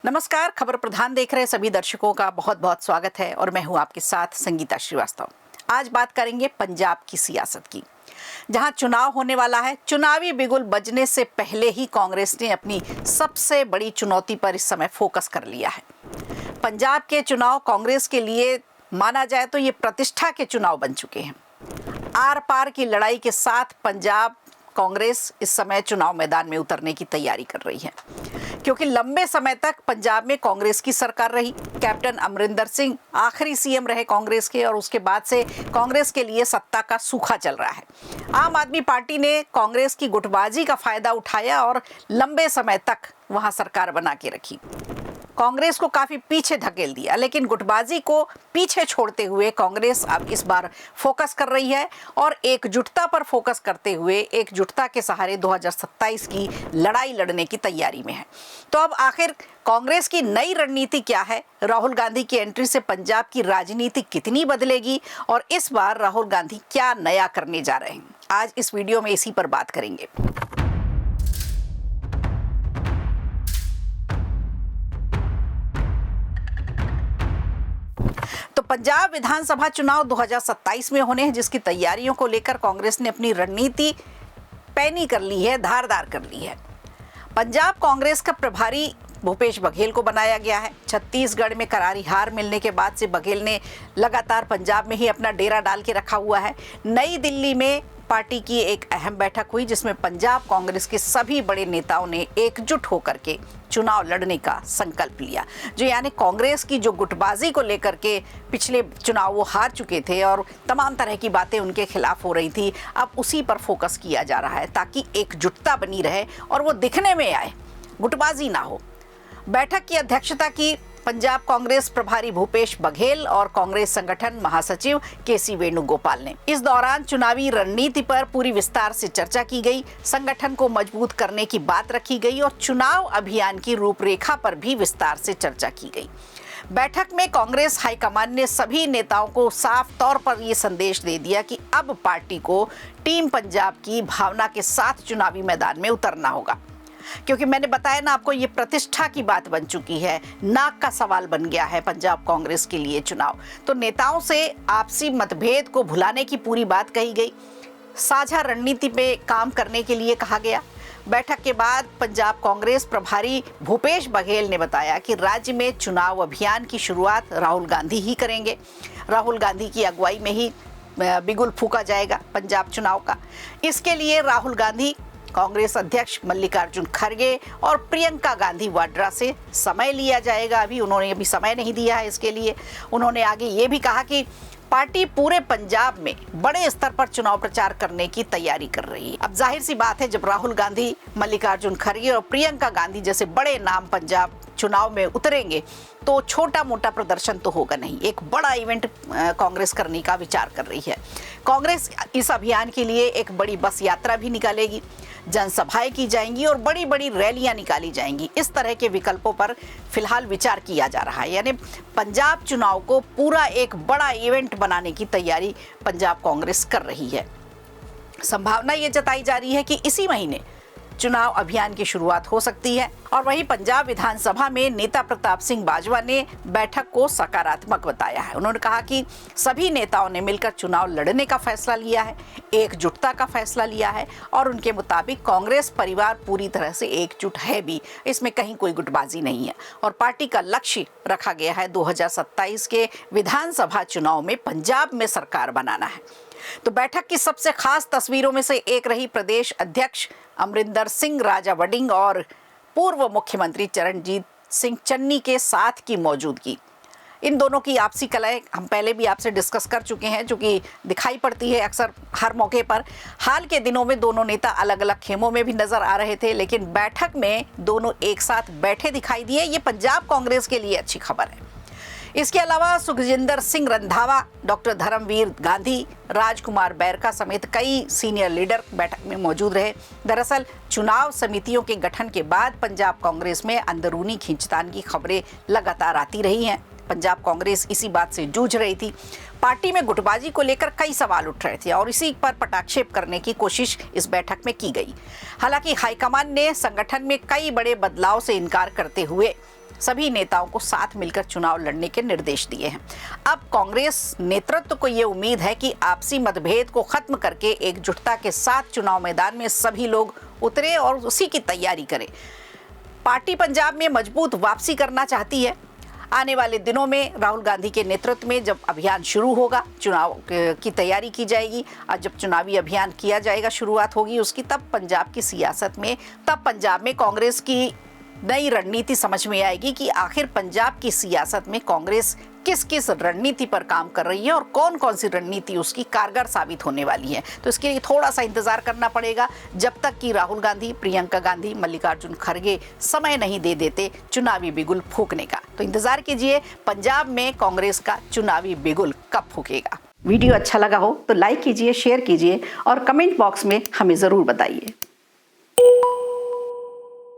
नमस्कार। खबर प्रधान देख रहे सभी दर्शकों का बहुत बहुत स्वागत है और मैं हूं आपके साथ संगीता श्रीवास्तव। आज बात करेंगे पंजाब की सियासत की, जहां चुनाव होने वाला है। चुनावी बिगुल बजने से पहले ही कांग्रेस ने अपनी सबसे बड़ी चुनौती पर इस समय फोकस कर लिया है। पंजाब के चुनाव कांग्रेस के लिए माना जाए तो ये प्रतिष्ठा के चुनाव बन चुके हैं। आर पार की लड़ाई के साथ पंजाब कांग्रेस इस समय चुनाव मैदान में उतरने की तैयारी कर रही है, क्योंकि लंबे समय तक पंजाब में कांग्रेस की सरकार रही। कैप्टन अमरिंदर सिंह आखिरी सीएम रहे कांग्रेस के और उसके बाद से कांग्रेस के लिए सत्ता का सूखा चल रहा है। आम आदमी पार्टी ने कांग्रेस की गुटबाजी का फायदा उठाया और लंबे समय तक वहां सरकार बना के रखी, कांग्रेस को काफी पीछे धकेल दिया। लेकिन गुटबाजी को पीछे छोड़ते हुए कांग्रेस अब इस बार फोकस कर रही है और एकजुटता पर फोकस करते हुए एकजुटता के सहारे 2027 की लड़ाई लड़ने की तैयारी में है। तो अब आखिर कांग्रेस की नई रणनीति क्या है? राहुल गांधी की एंट्री से पंजाब की राजनीति कितनी बदलेगी और इस बार राहुल गांधी क्या नया करने जा रहे हैं? आज इस वीडियो में इसी पर बात करेंगे। तो पंजाब विधानसभा चुनाव 2027 में होने हैं, जिसकी तैयारियों को लेकर कांग्रेस ने अपनी रणनीति पैनी कर ली है, धारदार कर ली है। पंजाब कांग्रेस का प्रभारी भूपेश बघेल को बनाया गया है। छत्तीसगढ़ में करारी हार मिलने के बाद से बघेल ने लगातार पंजाब में ही अपना डेरा डाल के रखा हुआ है। नई दिल्ली में पार्टी की एक अहम बैठक हुई, जिसमें पंजाब कांग्रेस के सभी बड़े नेताओं ने एकजुट होकर के चुनाव लड़ने का संकल्प लिया। जो यानी कांग्रेस की जो गुटबाजी को लेकर के पिछले चुनाव वो हार चुके थे और तमाम तरह की बातें उनके खिलाफ हो रही थी, अब उसी पर फोकस किया जा रहा है ताकि एकजुटता बनी रहे और वो दिखने में आए, गुटबाजी ना हो। बैठक की अध्यक्षता की पंजाब कांग्रेस प्रभारी भूपेश बघेल और कांग्रेस संगठन महासचिव केसी वेणुगोपाल ने। इस दौरान चुनावी रणनीति पर पूरी विस्तार से चर्चा की गई, संगठन को मजबूत करने की बात रखी गई और चुनाव अभियान की रूपरेखा पर भी विस्तार से चर्चा की गई। बैठक में कांग्रेस हाईकमान ने सभी नेताओं को साफ तौर पर यह संदेश दे दिया कि अब पार्टी को टीम पंजाब की भावना के साथ चुनावी मैदान में उतरना होगा, क्योंकि मैंने बताया ना आपको, ये प्रतिष्ठा की बात बन चुकी है, नाक का सवाल बन गया है पंजाब कांग्रेस के लिए चुनाव। तो नेताओं से आपसी मतभेद को भुलाने की पूरी बात कही गई, साझा रणनीति पे काम करने के लिए कहा गया। बैठक के बाद पंजाब कांग्रेस प्रभारी भूपेश बघेल ने बताया कि राज्य में चुनाव अभियान की शुरुआत राहुल गांधी ही करेंगे। राहुल गांधी की अगुवाई में ही बिगुल फूंका जाएगा पंजाब चुनाव का। इसके लिए राहुल गांधी, कांग्रेस अध्यक्ष मल्लिकार्जुन खड़गे और प्रियंका गांधी वाड्रा से समय लिया जाएगा। उन्होंने अभी समय नहीं दिया है इसके लिए। उन्होंने आगे ये भी कहा कि पार्टी पूरे पंजाब में बड़े स्तर पर चुनाव प्रचार करने की तैयारी कर रही है। अब जाहिर सी बात है, जब राहुल गांधी, मल्लिकार्जुन खड़गे और प्रियंका गांधी जैसे बड़े नाम पंजाब चुनाव में उतरेंगे तो छोटा मोटा प्रदर्शन तो होगा नहीं, एक बड़ा इवेंट कांग्रेस करने का विचार कर रही है। कांग्रेस इस अभियान के लिए एक बड़ी बस यात्रा भी निकालेगी, जनसभाएं की जाएंगी और बड़ी बड़ी रैलियां निकाली जाएंगी। इस तरह के विकल्पों पर फिलहाल विचार किया जा रहा है। यानी पंजाब चुनाव को पूरा एक बड़ा इवेंट बनाने की तैयारी पंजाब कांग्रेस कर रही है। संभावना ये जताई जा रही है कि इसी महीने चुनाव अभियान की शुरुआत हो सकती है। और वहीं पंजाब विधानसभा में नेता प्रताप सिंह बाजवा ने बैठक को सकारात्मक बताया है। उन्होंने कहा कि सभी नेताओं ने मिलकर चुनाव लड़ने का फैसला लिया है, एकजुटता का फैसला लिया है और उनके मुताबिक कांग्रेस परिवार पूरी तरह से एकजुट है भी, इसमें कहीं कोई गुटबाजी नहीं है और पार्टी का लक्ष्य रखा गया है 2027 के विधानसभा चुनाव में पंजाब में सरकार बनाना है। तो बैठक की सबसे खास तस्वीरों में से एक रही प्रदेश अध्यक्ष अमरिंदर सिंह राजा वडिंग और पूर्व मुख्यमंत्री चरणजीत सिंह चन्नी के साथ की मौजूदगी। इन दोनों की आपसी कलह हम पहले भी आपसे डिस्कस कर चुके हैं, जो कि दिखाई पड़ती है अक्सर हर मौके पर। हाल के दिनों में दोनों नेता अलग अलग खेमों में भी नजर आ रहे थे, लेकिन बैठक में दोनों एक साथ बैठे दिखाई दिए। ये पंजाब कांग्रेस के लिए अच्छी खबर है। इसके अलावा सुखजिंदर सिंह रंधावा, डॉक्टर धर्मवीर गांधी, राजकुमार बैरका समेत कई सीनियर लीडर बैठक में मौजूद रहे। दरअसल चुनाव समितियों के गठन के बाद पंजाब कांग्रेस में अंदरूनी खींचतान की खबरें लगातार आती रही हैं। पंजाब कांग्रेस इसी बात से जूझ रही थी। पार्टी में गुटबाजी को लेकर कई सवाल उठ रहे थे और इसी पर पटाक्षेप करने की कोशिश इस बैठक में की गई। हालांकि हाईकमान ने संगठन में कई बड़े बदलाव से इनकार करते हुए सभी नेताओं को साथ मिलकर चुनाव लड़ने के निर्देश दिए हैं। अब कांग्रेस नेतृत्व को ये उम्मीद है कि आपसी मतभेद को खत्म करके एकजुटता के साथ चुनाव मैदान में सभी लोग उतरे और उसी की तैयारी करें। पार्टी पंजाब में मजबूत वापसी करना चाहती है। आने वाले दिनों में राहुल गांधी के नेतृत्व में जब अभियान शुरू होगा, चुनाव की तैयारी की जाएगी और जब चुनावी अभियान किया जाएगा, शुरुआत होगी उसकी, तब पंजाब की सियासत में, तब पंजाब में कांग्रेस की नई रणनीति समझ में आएगी कि आखिर पंजाब की सियासत में कांग्रेस किस किस रणनीति पर काम कर रही है और कौन कौन सी रणनीति उसकी कारगर साबित होने वाली है। तो इसके लिए थोड़ा सा इंतजार करना पड़ेगा, जब तक कि राहुल गांधी, प्रियंका गांधी, मल्लिकार्जुन खड़गे समय नहीं दे देते चुनावी बिगुल फूंकने का। तो इंतजार कीजिए पंजाब में कांग्रेस का चुनावी बिगुल कब फूंकेगा। वीडियो अच्छा लगा हो तो लाइक कीजिए, शेयर कीजिए और कमेंट बॉक्स में हमें जरूर बताइए।